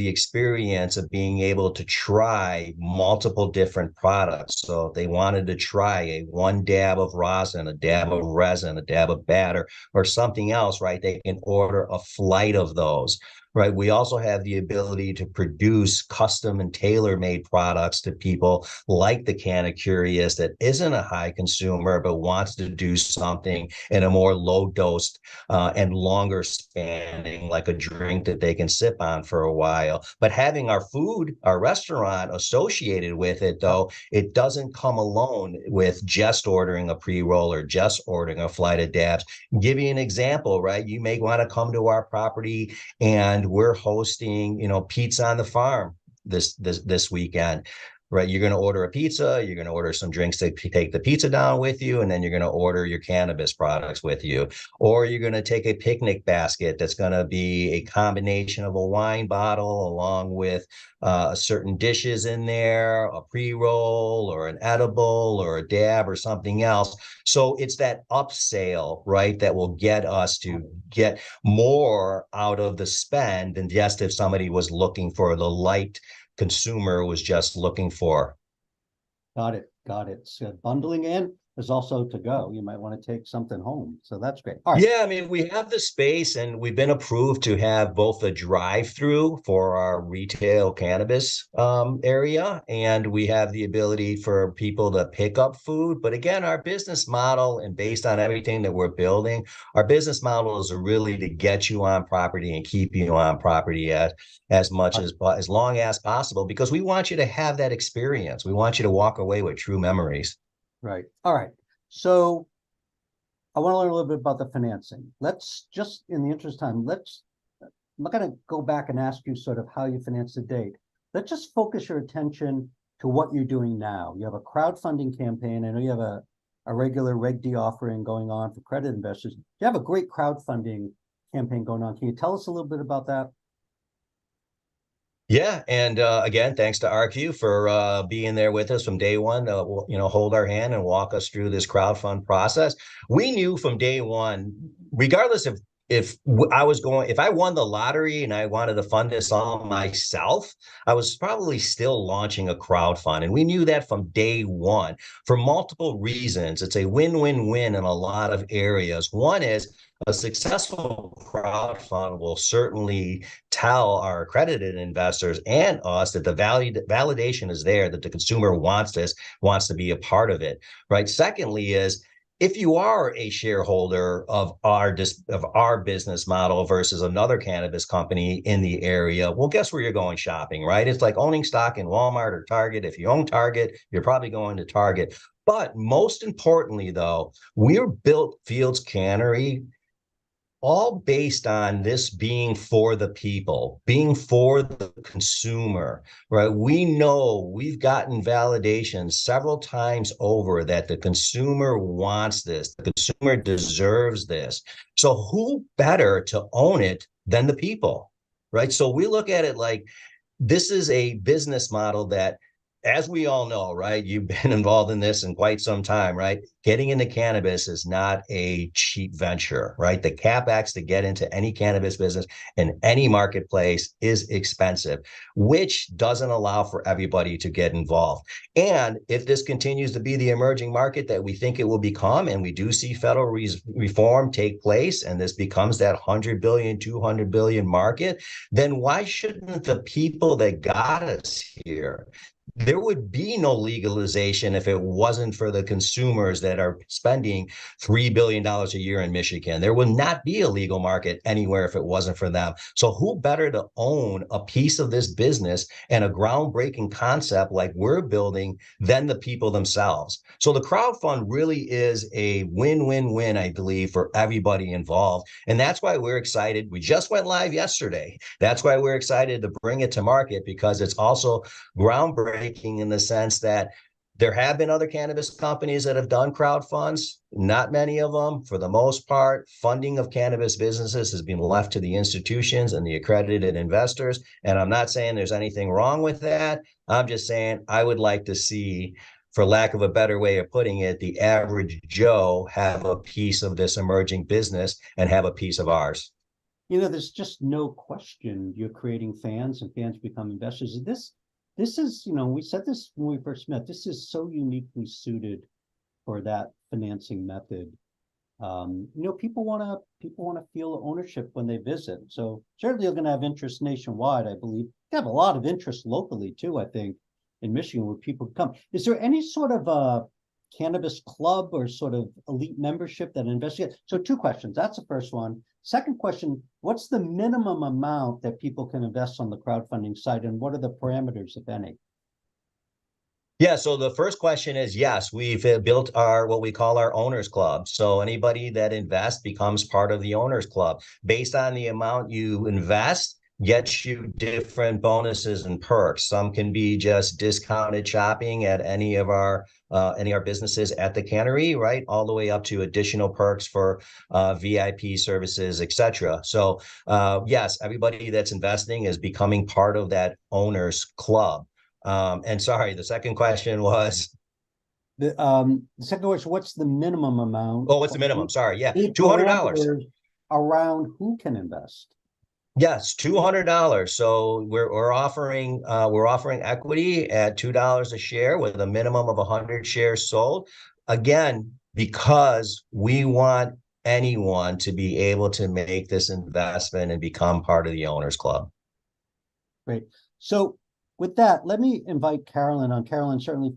experience of being able to try multiple different products. So if they wanted to try a 1 dab of rosin, a dab of resin, a dab of batter, or something else, right, they can order a flight of those. Right. We also have the ability to produce custom and tailor-made products to people like the canna-curious that isn't a high consumer, but wants to do something in a more low dosed and longer spanning, like a drink that they can sip on for a while. But having our food, our restaurant associated with it, though, it doesn't come alone with just ordering a pre-roll or just ordering a flight of dabs. Give you an example, right? You may want to come to our property and we're hosting, Pizza on the Farm this weekend, right? You're going to order a pizza, you're going to order some drinks to take the pizza down with you, and then you're going to order your cannabis products with you. Or you're going to take a picnic basket that's going to be a combination of a wine bottle along with certain dishes in there, a pre-roll or an edible or a dab or something else. So it's that upsale, right, that will get us to get more out of the spend than just if somebody was looking for the light consumer was just looking for. Got it. So bundling in. is also to go. You might want to take something home. So that's great. All right. Yeah, I mean, we have the space and we've been approved to have both a drive-through for our retail cannabis area, and we have the ability for people to pick up food. But again, our business model and based on everything that we're building, our business model is really to get you on property and keep you on property as much as long as possible, because we want you to have that experience. We want you to walk away with true memories. Right. All right. So I want to learn a little bit about the financing. Let's just, in the interest of time, I'm not going to go back and ask you sort of how you finance the date. Let's just focus your attention to what you're doing now. You have a crowdfunding campaign. I know you have a regular Reg D offering going on for credit investors. You have a great crowdfunding campaign going on. Can you tell us a little bit about that? Yeah, and again, thanks to Arcview for being there with us from day one to hold our hand and walk us through this crowdfund process. We knew from day one, regardless of if I won the lottery and I wanted to fund this all myself, I was probably still launching a crowdfund, and we knew that from day one for multiple reasons. It's a win-win-win in a lot of areas. One is a successful crowdfund will certainly tell our accredited investors and us that the validation is there, that the consumer wants this, wants to be a part of it, right? Secondly is, if you are a shareholder of our business model versus another cannabis company in the area, well, guess where you're going shopping, right? It's like owning stock in Walmart or Target. If you own Target, you're probably going to Target. But most importantly, though, we're built Fields Cannery all based on this being for the people, being for the consumer, right? We know we've gotten validation several times over that the consumer wants this, the consumer deserves this. So who better to own it than the people, right? So we look at it like this is a business model that, as we all know, right? You've been involved in this in quite some time, right? Getting into cannabis is not a cheap venture, right? The capex to get into any cannabis business in any marketplace is expensive, which doesn't allow for everybody to get involved. And if this continues to be the emerging market that we think it will become, and we do see federal reform take place, and this becomes that 100 billion, 200 billion market, then why shouldn't the people that got us here? There would be no legalization if it wasn't for the consumers that are spending $3 billion a year in Michigan. There would not be a legal market anywhere if it wasn't for them. So who better to own a piece of this business and a groundbreaking concept like we're building than the people themselves? So the crowdfund really is a win-win-win, I believe, for everybody involved. And that's why we're excited. We just went live yesterday. That's why we're excited to bring it to market, because it's also groundbreaking in the sense that there have been other cannabis companies that have done crowdfunds, not many of them. For the most part, funding of cannabis businesses has been left to the institutions and the accredited investors. And I'm not saying there's anything wrong with that. I'm just saying I would like to see, for lack of a better way of putting it, the average Joe have a piece of this emerging business and have a piece of ours. There's just no question you're creating fans, and fans become investors. This is, we said this when we first met, this is so uniquely suited for that financing method. People want to feel ownership when they visit. So certainly you're going to have interest nationwide, I believe. You have a lot of interest locally too, I think, in Michigan, where people come. Is there any sort of a cannabis club or sort of elite membership that investigates? So 2 questions. That's the first one. Second question, what's the minimum amount that people can invest on the crowdfunding site, and what are the parameters, if any? Yeah, so the first question is, yes, we've built what we call our owners club. So anybody that invests becomes part of the owners club. Based on the amount you invest, gets you different bonuses and perks. Some can be just discounted shopping at any of our businesses at the cannery, right? All the way up to additional perks for VIP services, etc. So yes, everybody that's investing is becoming part of that owners club. And sorry, the second question was. The second question, what's the minimum amount? Oh, what's the minimum? Sorry, yeah, $200 around who can invest. Yes, $200. So we're offering equity at $2 a share with a minimum of 100 shares sold. again, because we want anyone to be able to make this investment and become part of the owners club. Great. So with that, let me invite Carolyn on. Carolyn, certainly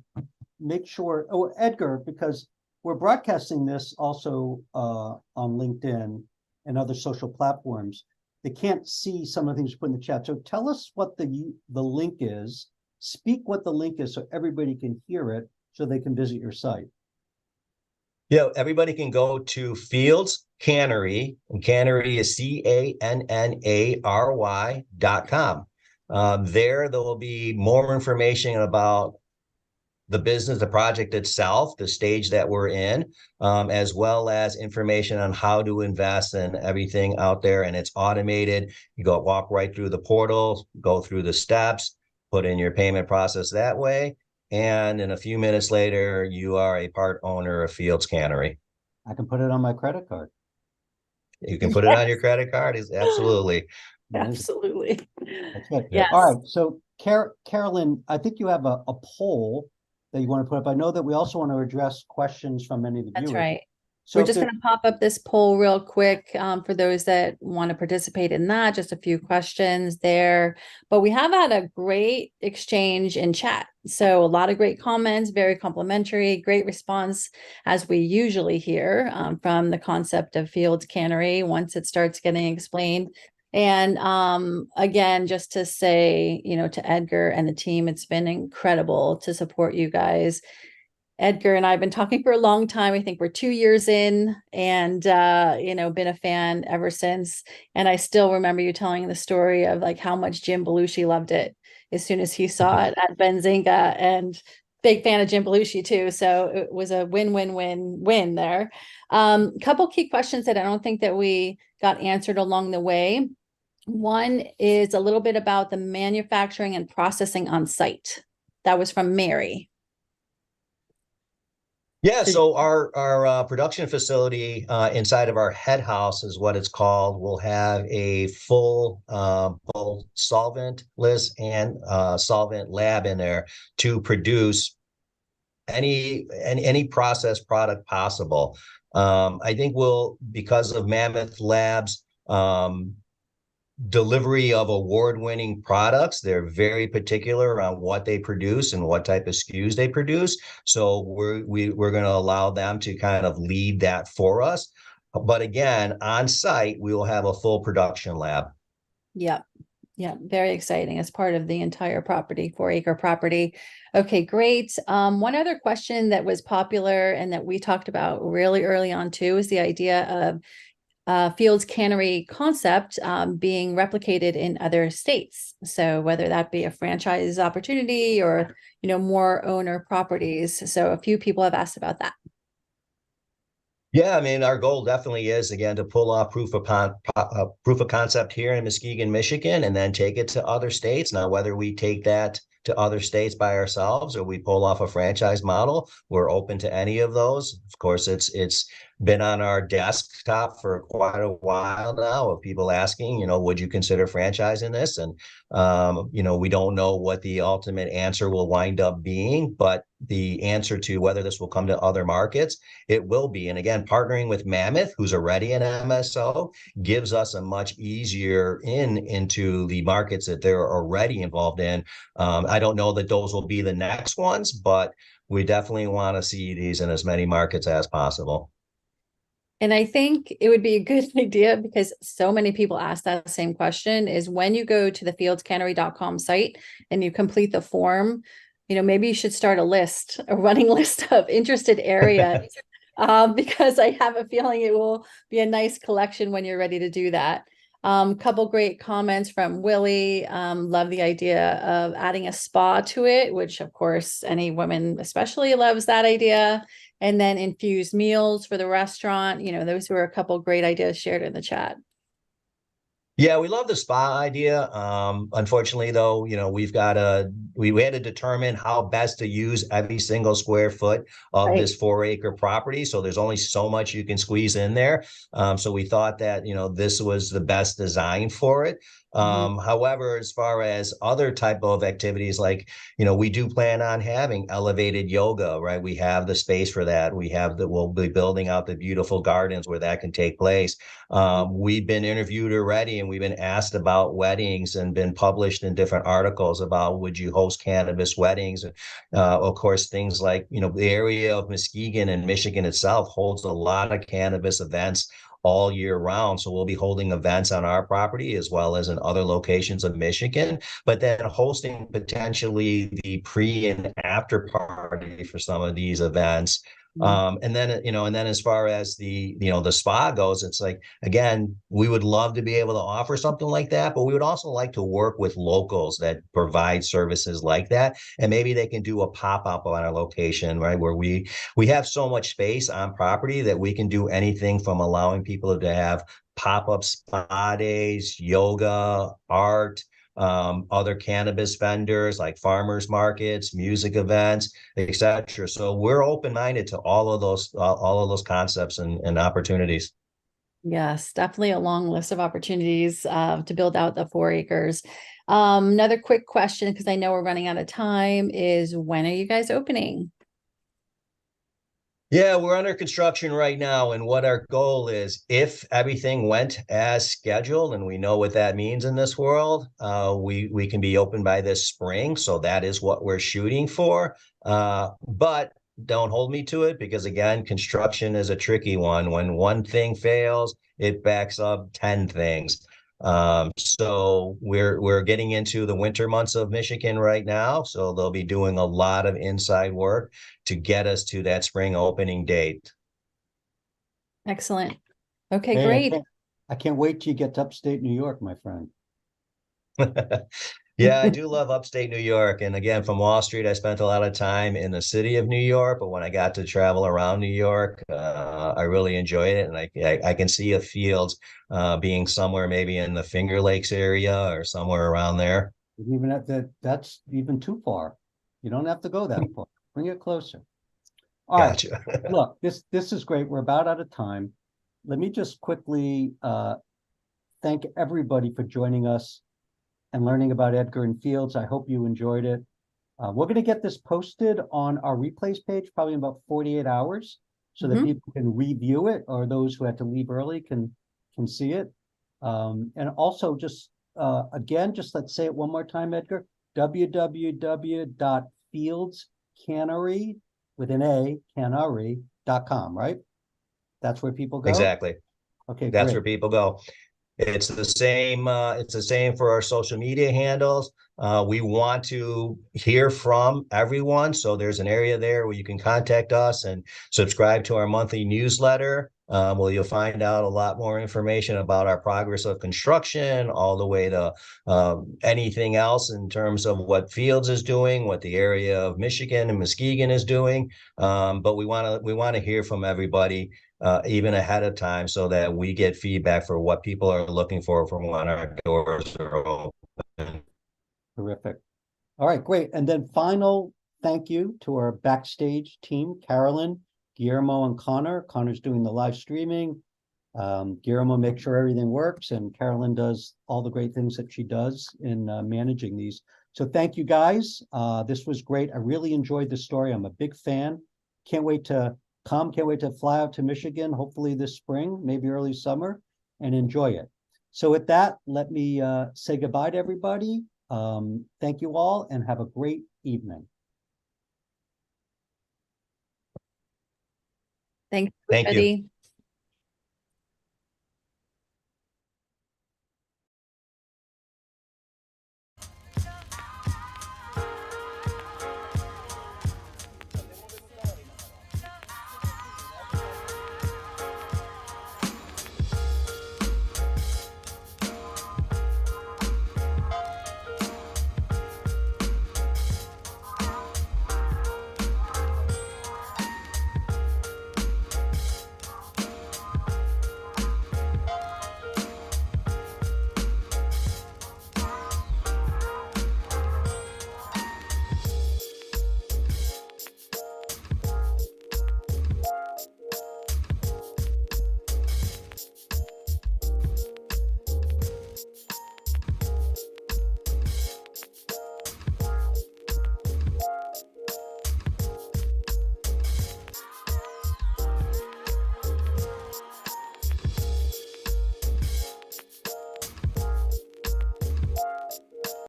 make sure, oh, Edgar, because we're broadcasting this also on LinkedIn and other social platforms. They can't see some of the things you put in the chat. So tell us what the link is. Speak what the link is so everybody can hear it so they can visit your site. Yeah, everybody can go to Fields Cannary, and Canary is CANNARY.com. There will be more information about the business, the project itself, the stage that we're in, as well as information on how to invest and everything out there. And it's automated. You go walk right through the portal, go through the steps, put in your payment process that way. And in a few minutes later, you are a part owner of Fields Cannary. I can put it on my credit card. You can put it on your credit card. Absolutely. Absolutely. That's good. Yes. All right. So Carolyn, I think you have a poll that you want to put up. I know that we also want to address questions from any of the viewers. That's right. So We're just going to pop up this poll real quick for those that want to participate in that. Just a few questions there. But we have had a great exchange in chat. So a lot of great comments, very complimentary, great response, as we usually hear from the concept of Fields Cannery once it starts getting explained. And again, just to say, to Edgar and the team, it's been incredible to support you guys. Edgar and I have been talking for a long time. I think we're 2 years in and, been a fan ever since. And I still remember you telling the story of like how much Jim Belushi loved it as soon as he saw it at Benzinga, and big fan of Jim Belushi too. So it was a win-win-win-win there. Couple key questions that I don't think that we got answered along the way. One is a little bit about the manufacturing and processing on site. That was from Mary. Yeah, so our production facility inside of our head house is what it's called. We'll have a full both solventless and solvent lab in there to produce any processed product possible. I think because of Mammoth Labs, delivery of award-winning products, they're very particular on what they produce and what type of SKUs they produce. So we're going to allow them to kind of lead that for us. But again, on site, we will have a full production lab. Yep. Yeah, very exciting as part of the entire property, 4-acre property. Okay, great. One other question that was popular and that we talked about really early on too is the idea of Fields Cannery concept being replicated in other states. So whether that be a franchise opportunity or, more owner properties. So a few people have asked about that. Yeah, I mean, our goal definitely is, again, to pull off proof of concept here in Muskegon, Michigan, and then take it to other states. Now, whether we take that to other states by ourselves or we pull off a franchise model, we're open to any of those. Of course, it's been on our desktop for quite a while now of people asking, would you consider franchising this? And, we don't know what the ultimate answer will wind up being, but the answer to whether this will come to other markets, it will be. And again, partnering with Mammoth, who's already an MSO, gives us a much easier into the markets that they're already involved in. I don't know that those will be the next ones, but we definitely want to see these in as many markets as possible. And I think it would be a good idea, because so many people ask that same question, is when you go to the fieldscannery.com site and you complete the form, maybe you should start a running list of interested areas, because I have a feeling it will be a nice collection when you're ready to do that. Couple great comments from Willie. Love the idea of adding a spa to it, which of course any woman especially loves that idea. And then infused meals for the restaurant. Those were a couple great ideas shared in the chat. Yeah, we love the spa idea. Unfortunately, though, we had to determine how best to use every single square foot of this 4-acre property. So there's only so much you can squeeze in there. So we thought that, this was the best design for it. However, as far as other type of activities, like, we do plan on having elevated yoga, right? We have the space for that. We'll be building out the beautiful gardens where that can take place. We've been interviewed already, and we've been asked about weddings and been published in different articles about, would you host cannabis weddings? Of course, things like, the area of Muskegon and Michigan itself holds a lot of cannabis events all year round. So we'll be holding events on our property as well as in other locations of Michigan, but then hosting potentially the pre and after party for some of these events. And then as far as the spa goes, it's like, again, we would love to be able to offer something like that, but we would also like to work with locals that provide services like that. And maybe they can do a pop-up on our location, right? Where we have so much space on property that we can do anything from allowing people to have pop-up spa days, yoga, art, other cannabis vendors like farmers markets, music events, etc. So we're open-minded to all of those concepts and opportunities. Yes, definitely a long list of opportunities to build out the 4 acres. Another quick question, because I know we're running out of time, is when are you guys opening? Yeah, we're under construction right now, and what our goal is, if everything went as scheduled, and we know what that means in this world, we can be open by this spring. So that is what we're shooting for. But don't hold me to it, because again, construction is a tricky one. When one thing fails, it backs up 10 things. So we're getting into the winter months of Michigan right now. So they'll be doing a lot of inside work to get us to that spring opening date. Excellent. Okay, Hey, great. I can't wait till you get to upstate New York, my friend. Yeah, I do love upstate New York. And again, from Wall Street, I spent a lot of time in the city of New York. But when I got to travel around New York, I really enjoyed it. And I can see a Fields being somewhere maybe in the Finger Lakes area or somewhere around there. Even at that's even too far. You don't have to go that far. Bring it closer. All right. Gotcha. Look, this is great. We're about out of time. Let me just quickly thank everybody for joining us and learning about Edgar and Fields. I hope you enjoyed it. We're going to get this posted on our replays page probably in about 48 hours so that people can review it, or those who had to leave early can see it. And also just again, just let's say it one more time, Edgar, www.fieldscannary with an A, canary.com, right? That's where people go? Exactly. Okay, That's great. where people go. It's the same. It's the same for our social media handles. We want to hear from everyone. So there's an area there where you can contact us and subscribe to our monthly newsletter, where you'll find out a lot more information about our progress of construction, all the way to anything else in terms of what Fields is doing, what the area of Michigan and Muskegon is doing. But we want to hear from everybody. Even ahead of time, so that we get feedback for what people are looking for from when our doors are open. Terrific. All right, great. And then final thank you to our backstage team, Carolyn, Guillermo, and Connor. Connor's doing the live streaming. Guillermo makes sure everything works, and Carolyn does all the great things that she does in managing these. So thank you, guys. This was great. I really enjoyed the story. I'm a big fan. Can't wait to fly out to Michigan, hopefully this spring, maybe early summer, and enjoy it. So with that, let me say goodbye to everybody. Thank you all, and have a great evening. Thanks, Thank you. everybody.